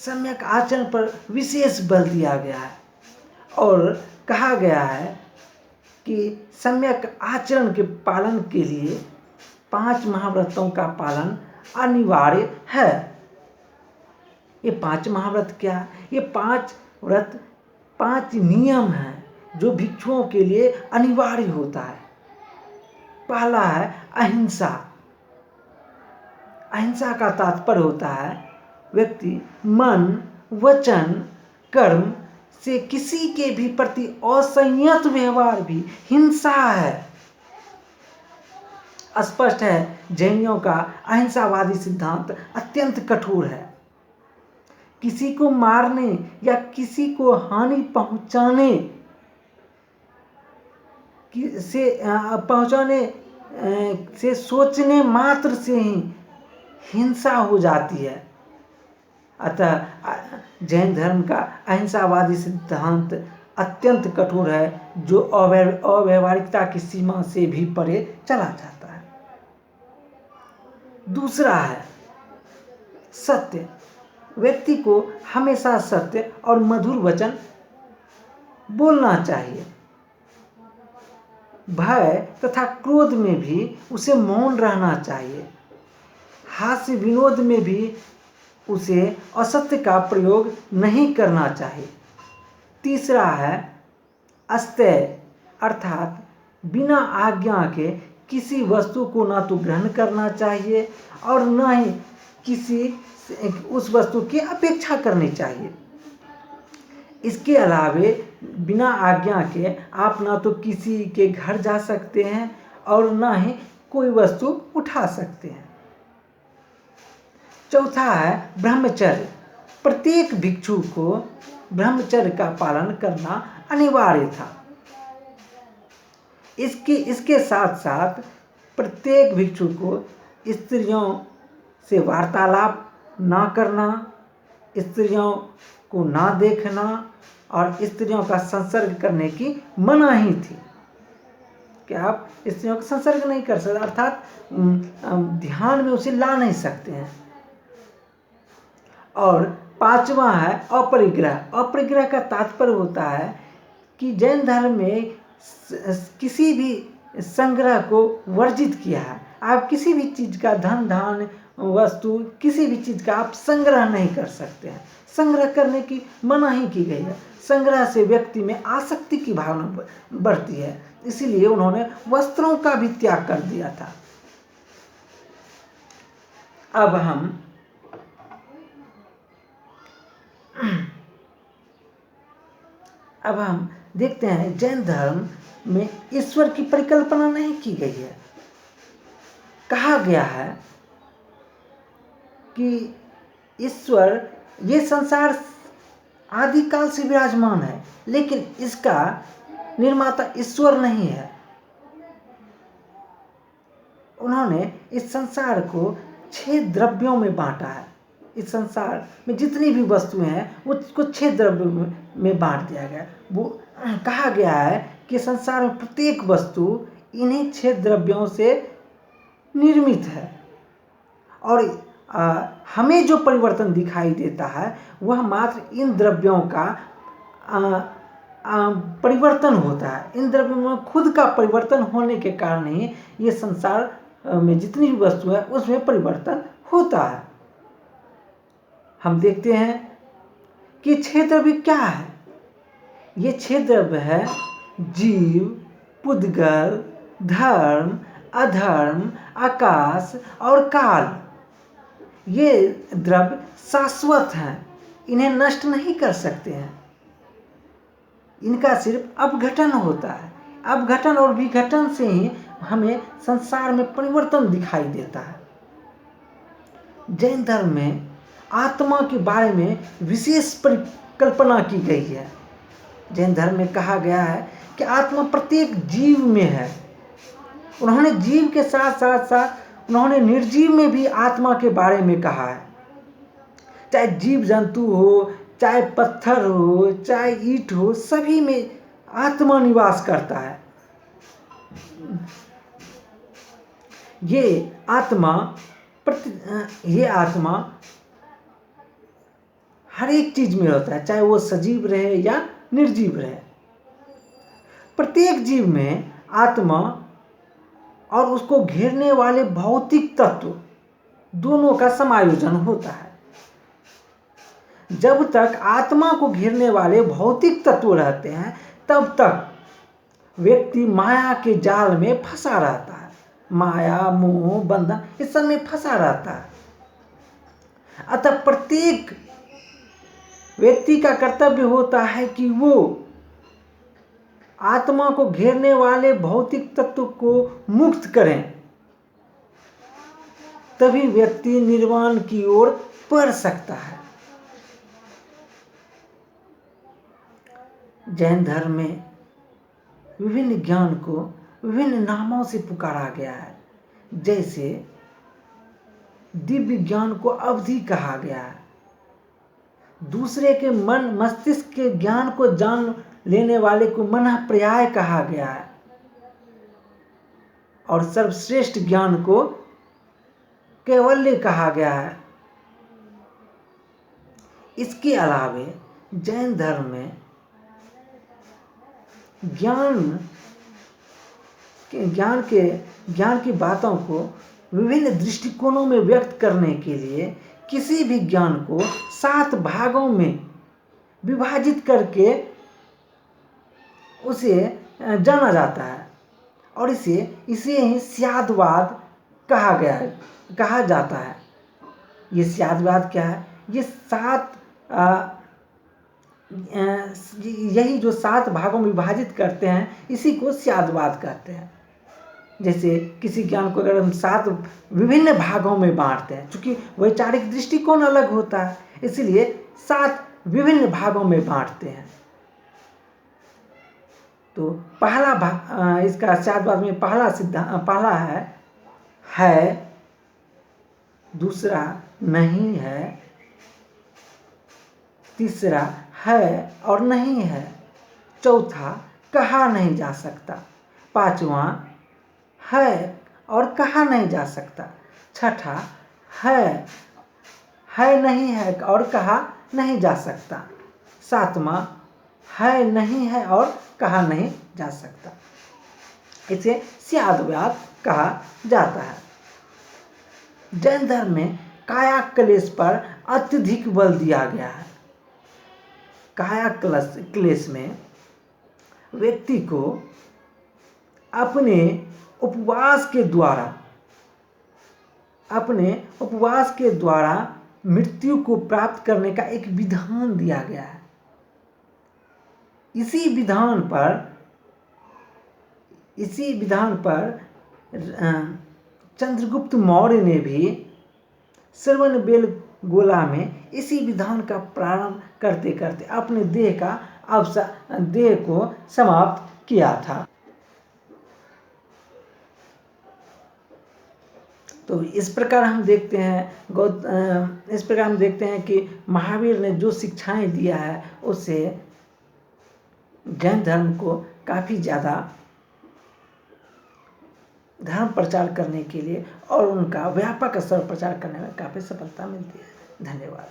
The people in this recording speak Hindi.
सम्यक आचरण पर विशेष बल दिया गया है और कहा गया है कि सम्यक आचरण के पालन के लिए 5 महाव्रतों का पालन अनिवार्य है। ये 5 महाव्रत क्या है? ये 5 व्रत 5 नियम हैं जो भिक्षुओं के लिए अनिवार्य होता है। पहला है अहिंसा। अहिंसा का तात्पर्य होता है व्यक्ति मन, वचन, कर्म से किसी के भी प्रति असंयत व्यवहार भी हिंसा है। स्पष्ट है जैनियों का अहिंसावादी सिद्धांत अत्यंत कठोर है। किसी को मारने या किसी को हानि पहुंचाने से सोचने मात्र से ही हिंसा हो जाती है। अतः जैन धर्म का अहिंसावादी सिद्धांत अत्यंत कठोर है जो अव्यावहारिकता की सीमा से भी परे चला जाता है। दूसरा है सत्य। व्यक्ति को हमेशा सत्य और मधुर वचन बोलना चाहिए। भय तथा क्रोध में भी उसे मौन रहना चाहिए। हास्य विनोद में भी उसे असत्य का प्रयोग नहीं करना चाहिए। तीसरा है अस्तेय अर्थात बिना आज्ञा के किसी वस्तु को ना तो ग्रहण करना चाहिए और न ही उस वस्तु की अपेक्षा करनी चाहिए। इसके अलावे बिना आज्ञा के आप ना तो किसी के घर जा सकते हैं और ना ही कोई वस्तु उठा सकते हैं। चौथा है ब्रह्मचर्य। प्रत्येक भिक्षु को ब्रह्मचर्य का पालन करना अनिवार्य था। इसके साथ साथ प्रत्येक भिक्षु को स्त्रियों से वार्तालाप ना करना, स्त्रियों को ना देखना और स्त्रियों का संसर्ग करने की मनाही थी कि आप स्त्रियों का संसर्ग नहीं कर सकते, अर्थात ध्यान में उसे ला नहीं सकते हैं। और पांचवा है अपरिग्रह। अपरिग्रह का तात्पर्य होता है कि जैन धर्म में किसी भी संग्रह को वर्जित किया है। आप किसी भी चीज़ का धन धान वस्तु किसी भी चीज़ का आप संग्रह नहीं कर सकते हैं। संग्रह करने की मनाही की गई है। संग्रह से व्यक्ति में आसक्ति की भावना बढ़ती है, इसीलिए उन्होंने वस्त्रों का भी त्याग कर दिया था। अब हम देखते हैं जैन धर्म में ईश्वर की परिकल्पना नहीं की गई है। कहा गया है कि ईश्वर ये संसार आदिकाल से विराजमान है, लेकिन इसका निर्माता ईश्वर नहीं है। उन्होंने इस संसार को 6 द्रव्यों में बांटा है। इस संसार में जितनी भी वस्तुएं हैं उसको 6 द्रव्यों में बांट दिया गया। वो कहा गया है कि संसार में प्रत्येक वस्तु इन्हीं 6 द्रव्यों से निर्मित है और हमें जो परिवर्तन दिखाई देता है वह मात्र इन द्रव्यों का परिवर्तन होता है। इन द्रव्यों में खुद का परिवर्तन होने के कारण ही ये संसार में जितनी भी वस्तु है उसमें परिवर्तन होता है। हम देखते हैं कि 6 द्रव्य क्या है। ये 6 द्रव्य है जीव, पुद्गल, धर्म, अधर्म, आकाश और काल। ये द्रव्य शाश्वत हैं, इन्हें नष्ट नहीं कर सकते हैं। इनका सिर्फ अपघटन होता है। अपघटन और विघटन से ही हमें संसार में परिवर्तन दिखाई देता है। जैन धर्म में आत्मा के बारे में विशेष परिकल्पना की गई है। जैन धर्म में कहा गया है कि आत्मा प्रत्येक जीव में है। उन्होंने जीव के साथ साथ उन्होंने निर्जीव में भी आत्मा के बारे में कहा है। चाहे जीव जंतु हो, चाहे पत्थर हो, चाहे ईंट हो, सभी में आत्मा निवास करता है। ये आत्मा हर एक चीज में होता है, चाहे वो सजीव रहे या निर्जीव रहे। प्रत्येक जीव में आत्मा और उसको घेरने वाले भौतिक तत्व दोनों का समायोजन होता है। जब तक आत्मा को घेरने वाले भौतिक तत्व रहते हैं तब तक व्यक्ति माया के जाल में फंसा रहता है। माया, मोह, बंधन इस सब में फंसा रहता है। अतः प्रत्येक व्यक्ति का कर्तव्य होता है कि वो आत्मा को घेरने वाले भौतिक तत्व को मुक्त करें, तभी व्यक्ति निर्वाण की ओर बढ़ सकता है। जैन धर्म में विभिन्न ज्ञान को विभिन्न नामों से पुकारा गया है। जैसे दिव्य ज्ञान को अवधि कहा गया है, दूसरे के मन मस्तिष्क के ज्ञान को जान लेने वाले को मनः पर्याय कहा गया है, और सर्वश्रेष्ठ ज्ञान को कैवल्य कहा गया है। इसके अलावे जैन धर्म में ज्ञान की बातों को विभिन्न दृष्टिकोणों में व्यक्त करने के लिए किसी भी ज्ञान को 7 भागों में विभाजित करके उसे जाना जाता है, और इसे ही स्याद्वाद कहा जाता है। ये स्याद्वाद क्या है? ये यही जो 7 भागों में विभाजित करते हैं, इसी को स्याद्वाद कहते हैं। जैसे किसी ज्ञान को अगर हम 7 विभिन्न भागों में बांटते हैं, चूंकि वैचारिक दृष्टिकोण अलग होता है, इसलिए 7 विभिन्न भागों में बांटते हैं। तो पहला भाग इसका स्याद्वाद में पहला है, दूसरा नहीं है, तीसरा है और नहीं है, चौथा कहा नहीं जा सकता, पांचवा है और कहा नहीं जा सकता, छठा है नहीं है और कहा नहीं जा सकता, सातवां है नहीं है और कहा नहीं जा सकता। इसे स्याद्वाद कहा जाता है। जैन धर्म में काया क्लेश पर अत्यधिक बल दिया गया है। काया क्लेश में व्यक्ति को अपने उपवास के द्वारा मृत्यु को प्राप्त करने का एक विधान दिया गया है। इसी विधान पर चंद्रगुप्त मौर्य ने भी श्रवणबेलगोला में इसी विधान का प्रारंभ करते करते अपने देह को समाप्त किया था। तो इस प्रकार हम देखते हैं कि महावीर ने जो शिक्षाएं दिया है उससे जैन धर्म को काफ़ी ज़्यादा धर्म प्रचार करने के लिए और उनका व्यापक स्तर प्रचार करने में काफ़ी सफलता मिलती है। धन्यवाद।